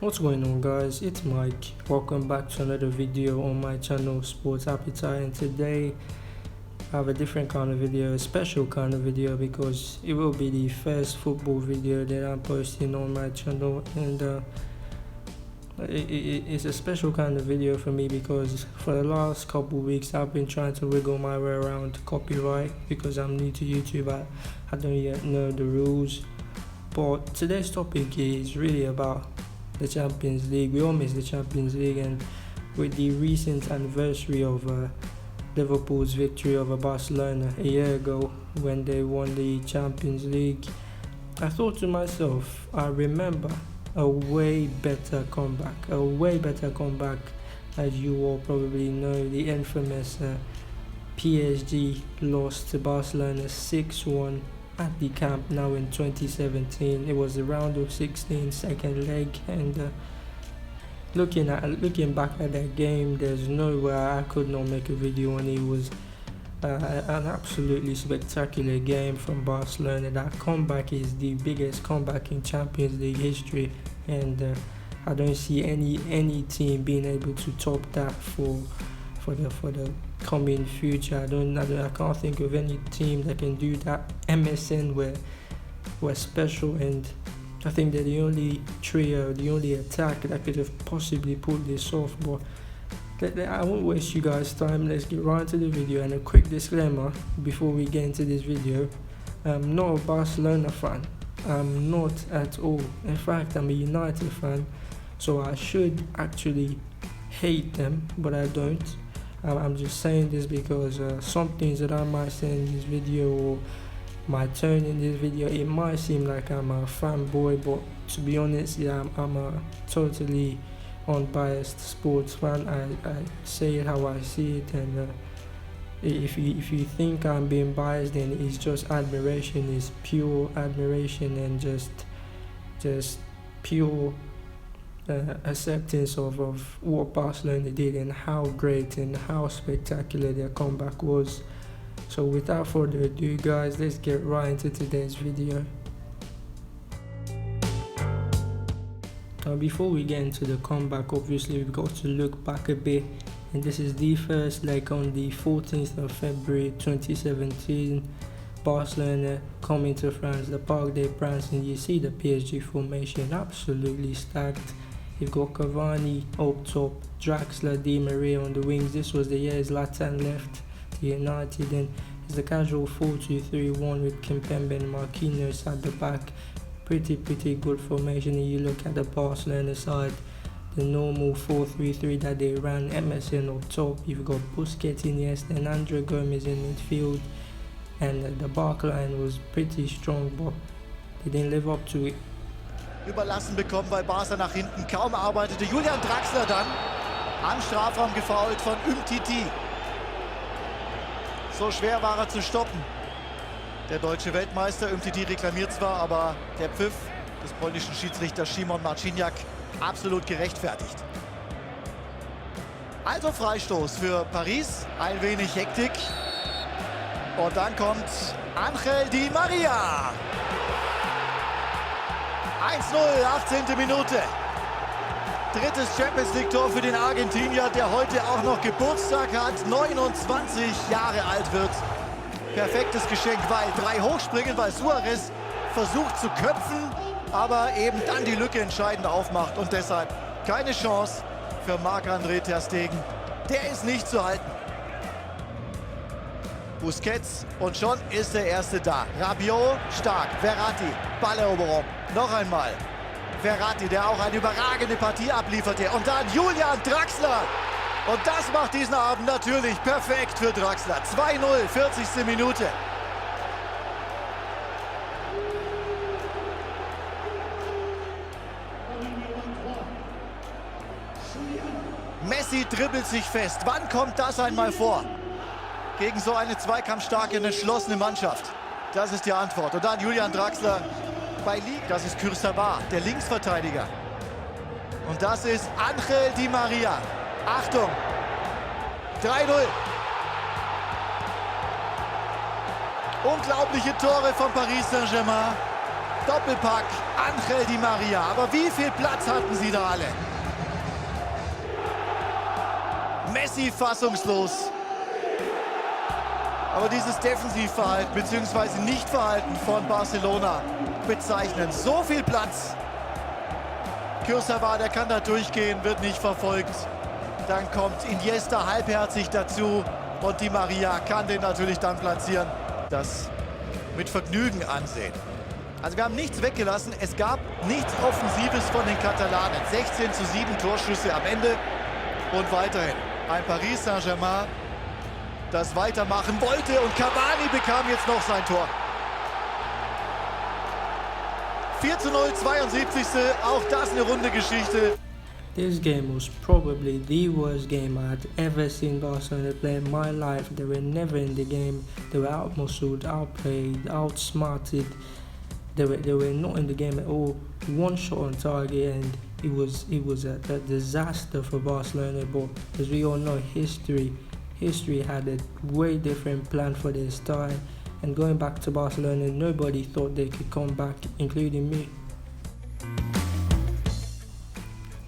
What's going on, guys? It's Mike. Welcome back to another video on my channel Sports Appetite, and today I have a different kind of video, a special kind of video, because it will be the first football video that I'm posting on my channel, and it's a special kind of video for me because for the last couple weeks I've been trying to wiggle my way around copyright because I'm new to YouTube. I don't yet know the rules, but today's topic is really about the Champions League. We all miss the Champions League, and with the recent anniversary of Liverpool's victory over Barcelona a year ago when they won the Champions League, I thought to myself, I remember a way better comeback, as you all probably know, the infamous PSG lost to Barcelona 6-1 at the Camp Nou in 2017. It was the round of 16, second leg, and looking back at that game, there's no way I could not make a video on it. It was an absolutely spectacular game from Barcelona. That comeback is the biggest comeback in Champions League history, and I don't see any team being able to top that for the coming future. I can't think of any team that can do that. MSN were special, and I think they're the only trio, the only attack that could have possibly pulled this off. But I won't waste you guys' time. Let's get right into the video. And a quick disclaimer before we get into this video: I'm not a Barcelona fan. I'm not at all. In fact, I'm a United fan, so I should actually hate them, but I don't. I'm just saying this because some things that I might say in this video, or my tone in this video, it might seem like I'm a fanboy, but to be honest, yeah, I'm a totally unbiased sports fan. I say it how I see it, and if you think I'm being biased, then it's just admiration. It's pure admiration and just pure acceptance of what Barcelona did and how great and how spectacular their comeback was. So without further ado, guys, let's get right into today's video. Now, before we get into the comeback, obviously we've got to look back a bit, and this is the first leg on the 14th of February 2017. Barcelona coming to France, the Parc des Princes, and you see the PSG formation absolutely stacked. You've got Cavani up top, Draxler, Di Maria on the wings. This was the year Zlatan left to United, and it's the casual 4-2-3-1 with Kimpembe and Marquinhos at the back. Pretty good formation. And you look at the Barcelona side, the normal 4-3-3 that they ran, Emerson up top. You've got Busquets, Iniesta, and Andre Gomes in midfield, and the back line was pretty strong, but they didn't live up to it. Überlassen bekommen, weil Barca nach hinten kaum arbeitete. Julian Draxler dann am Strafraum gefoult von Umtiti. So schwer war er zu stoppen. Der deutsche Weltmeister Umtiti reklamiert zwar, aber der Pfiff des polnischen Schiedsrichters Szymon Marciniak absolut gerechtfertigt. Also Freistoß für Paris, ein wenig Hektik. Und dann kommt Ángel Di María. 1-0, 18. Minute. Drittes Champions League Tor für den Argentinier, der heute auch noch Geburtstag hat, 29 Jahre alt wird. Perfektes Geschenk, weil 3 hochspringen, weil Suarez versucht zu köpfen, aber eben dann die Lücke entscheidend aufmacht, und deshalb keine Chance für Marc-André ter Stegen. Der ist nicht zu halten. Busquets, und schon ist der Erste da. Rabiot, stark. Verratti, Balleroberung. Noch einmal. Verratti, der auch eine überragende Partie ablieferte. Und dann Julian Draxler. Und das macht diesen Abend natürlich perfekt für Draxler. 2-0, 40. Minute. Messi dribbelt sich fest. Wann kommt das einmal vor? Gegen so eine zweikampfstarke, entschlossene Mannschaft. Das ist die Antwort. Und dann Julian Draxler bei Ligue. Das ist Kurzawa, der Linksverteidiger. Und das ist Ángel Di María. Achtung! 3-0. Unglaubliche Tore von Paris Saint-Germain. Doppelpack, Angel Di Maria. Aber wie viel Platz hatten sie da alle? Messi fassungslos. Aber dieses Defensivverhalten bzw. Nichtverhalten von Barcelona bezeichnen. So viel Platz. Kurzawa, der kann da durchgehen, wird nicht verfolgt. Dann kommt Iniesta halbherzig dazu und Di Maria kann den natürlich dann platzieren. Das mit Vergnügen ansehen. Also wir haben nichts weggelassen. Es gab nichts Offensives von den Katalanen. 16:7 Torschüsse am Ende und weiterhin ein Paris Saint-Germain, das weitermachen wollte, und Cavani bekam jetzt noch sein Tor. 4:0, 72. Auch das eine runde Geschichte. This game was probably the worst game I had ever seen Barcelona play in my life. They were never in the game. They were outmuscled, outplayed, outsmarted. They were not in the game at all. One shot on target, and it was a disaster for Barcelona. But as we all know, history had a way different plan for their style. And going back to Barcelona, nobody thought they could come back, including me.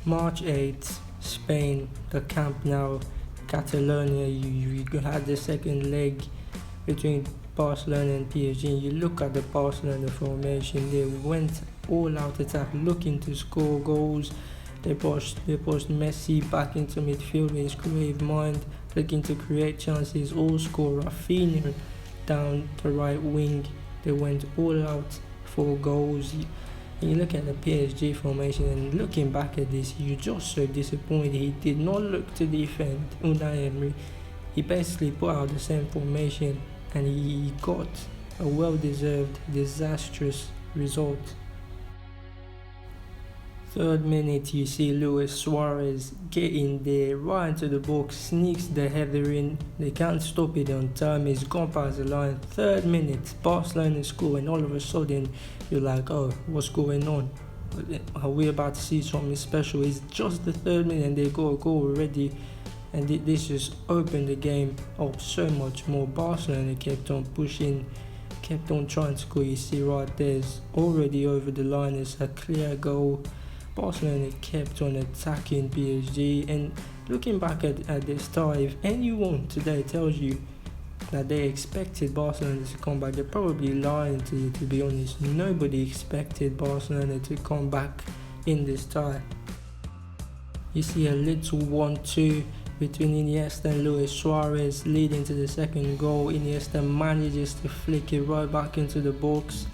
March 8th, Spain, the Camp Nou, Catalonia. You had the second leg between Barcelona and PSG. You look at the Barcelona formation, they went all out attack, looking to score goals. They pushed Messi back into midfield with his creative mind, looking to create chances, all score. Rafinha down the right wing, they went all out for goals. And you look at the PSG formation, and looking back at this, you're just so disappointed. He did not look to defend. Unai Emery, he basically put out the same formation, and he got a well-deserved disastrous result. 3rd minute, you see Luis Suarez get in there right into the box, sneaks the header in. They can't stop it on time. He's gone past the line. 3rd minute, Barcelona score, and all of a sudden you're like, oh, what's going on? Are we about to see something special? It's just the 3rd minute and they got a goal already, and this just opened the game up so much more. Barcelona kept on pushing, kept on trying to score. You see right there's already over the line. It's a clear goal. Barcelona kept on attacking PSG, and looking back at the start, if anyone today tells you that they expected Barcelona to come back, they're probably lying to you, to be honest. Nobody expected Barcelona to come back in this tie. You see a little 1-2 between Iniesta and Luis Suarez, leading to the second goal. Iniesta manages to flick it right back into the box.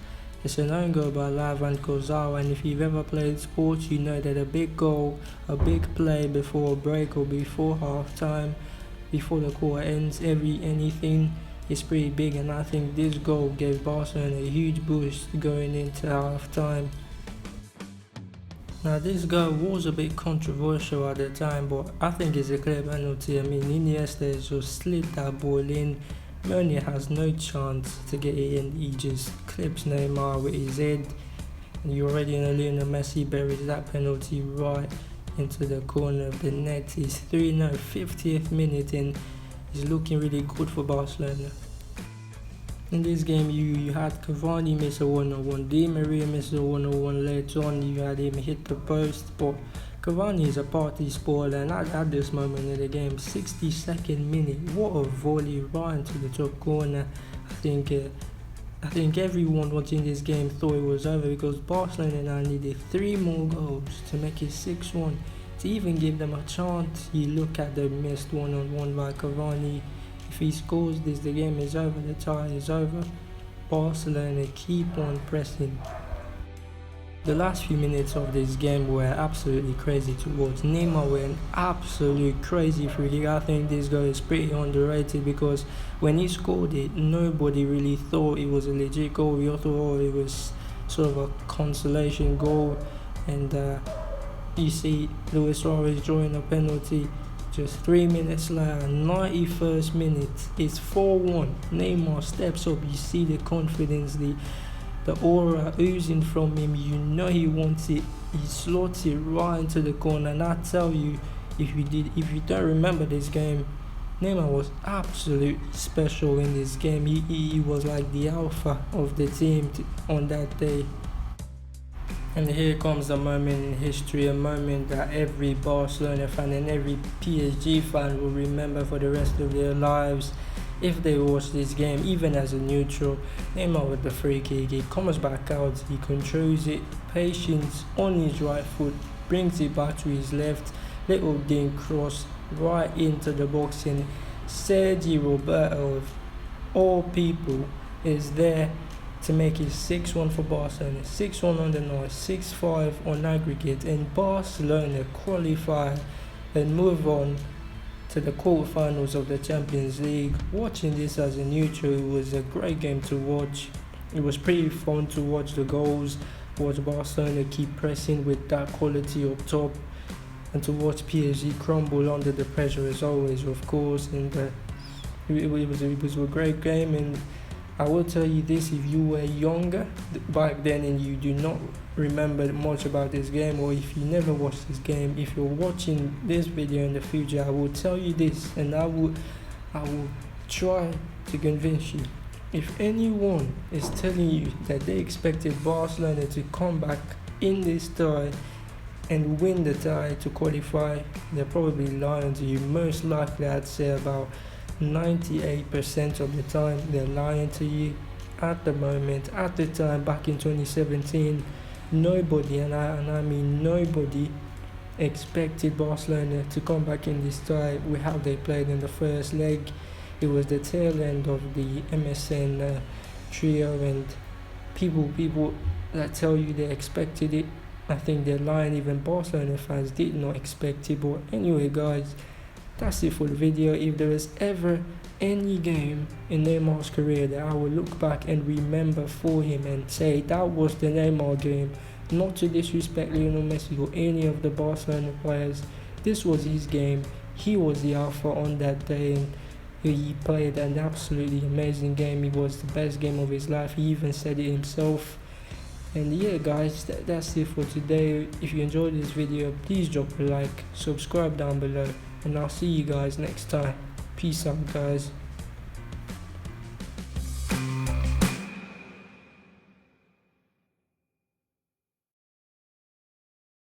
It's an own goal by Lavan Kozao, and if you've ever played sports, you know that a big goal, a big play before a break or before half time, before the quarter ends, anything is pretty big, and I think this goal gave Barcelona a huge boost going into half time. Now this goal was a bit controversial at the time, but I think it's a clear penalty. I mean, Iniesta just slid that ball in. Meunier has no chance to get it in. He just clips Neymar with his head, and you already know Lionel Messi buries that penalty right into the corner of the net. It's 3-0, 50th minute, and he's looking really good for Barcelona. In this game, you had Cavani miss a 1-on-1, Di Maria miss a 1-on-1 later on. You had him hit the post, but Cavani is a party spoiler, and at this moment in the game, 62nd minute, what a volley right into the top corner. I think everyone watching this game thought it was over, because Barcelona now needed 3 more goals to make it 6-1 to even give them a chance. You look at the missed 1-on-1 by Cavani. If he scores this, the game is over, the tie is over. Barcelona keep on pressing. The last few minutes of this game were absolutely crazy to watch. Neymar went absolute crazy free kick. I think this guy is pretty underrated, because when he scored it, nobody really thought it was a legit goal. We all thought it was sort of a consolation goal. And you see Luis Suarez drawing a penalty. Just 3 minutes later, 91st minute, it's 4-1. Neymar steps up. You see the confidence, the aura oozing from him. You know he wants it. He slots it right into the corner. And I tell you, if you don't remember this game, Neymar was absolute special in this game. He was like the alpha of the team on that day. And here comes a moment in history, a moment that every Barcelona fan and every PSG fan will remember for the rest of their lives if they watch this game, even as a neutral. Neymar with the free kick, he comes back out, he controls it, patience on his right foot, brings it back to his left, little dink cross right into the box, and Sergi Roberto, of all people, is there to make it 6-1 for Barcelona, 6-1 on the night, 6-5 on aggregate, and Barcelona qualify and move on to the quarterfinals of the Champions League. Watching this as a neutral, it was a great game to watch. It was pretty fun to watch the goals, watch Barcelona keep pressing with that quality up top, and to watch PSG crumble under the pressure as always, of course. And it was a great game. And I will tell you this, if you were younger back then and you do not remember much about this game, or if you never watched this game, if you're watching this video in the future, I will tell you this, and I will try to convince you. If anyone is telling you that they expected Barcelona to come back in this tie and win the tie to qualify, they're probably lying to you. Most likely, I'd say about 98% of the time they're lying to you. At the moment, at the time, back in 2017, nobody, and I mean nobody, expected Barcelona to come back in this tie with how they played in the first leg. It was the tail end of the MSN trio, and people that tell you they expected it, I think they're lying. Even Barcelona fans did not expect it. But anyway, guys, that's it for the video. If there is ever any game in Neymar's career that I will look back and remember for him and say that was the Neymar game, not to disrespect Lionel Messi or any of the Barcelona players, this was his game. He was the alpha on that day, and he played an absolutely amazing game. It was the best game of his life. He even said it himself. And yeah, guys, that's it for today. If you enjoyed this video, please drop a like, subscribe down below, and I'll see you guys next time. Peace out, guys.